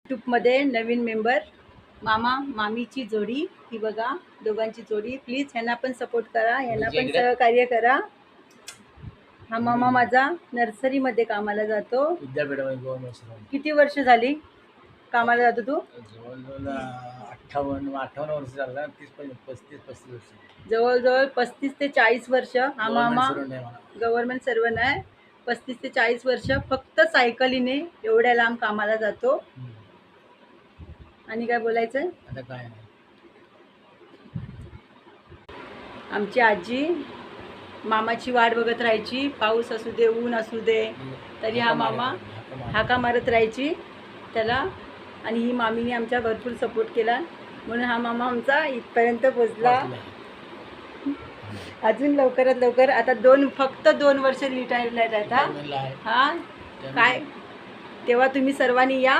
यूट्यूबमध्ये नवीन member मामा मामीची जोडी ही बघा, दोघांची जोडी. प्लीज ह्यांना पण सपोर्ट करा, ह्यांना पण सहकार्य करा. हा मामा माझा नर्सरीमध्ये कामाला जातो. किती वर्ष झाली कामाला जातो तू? 58 वर्ष झालं. 35 वर्ष. जवळजवळ 35 ते 40 वर्ष हा मामा गव्हर्नमेंट सर्वंट आहे. 35 ते 40 वर्ष फक्त सायकलीने एवढ्या लांब कामाला जातो. आणि काय बोलायचं? आता काय नाही. आमची आजी मामाची वाट बघत राहायची. पाऊस असू दे, ऊन असू दे, तरी हा मामा हाका मारत राहायची त्याला. आणि ही मामीने आमच्या भरपूर सपोर्ट केला, म्हणून हा मामा आमचा इथपर्यंत पोचला. अजून लवकरात लवकर आता फक्त 2 वर्ष रिटायरला आहेत आता. हा काय, तेव्हा तुम्ही सर्वांनी या.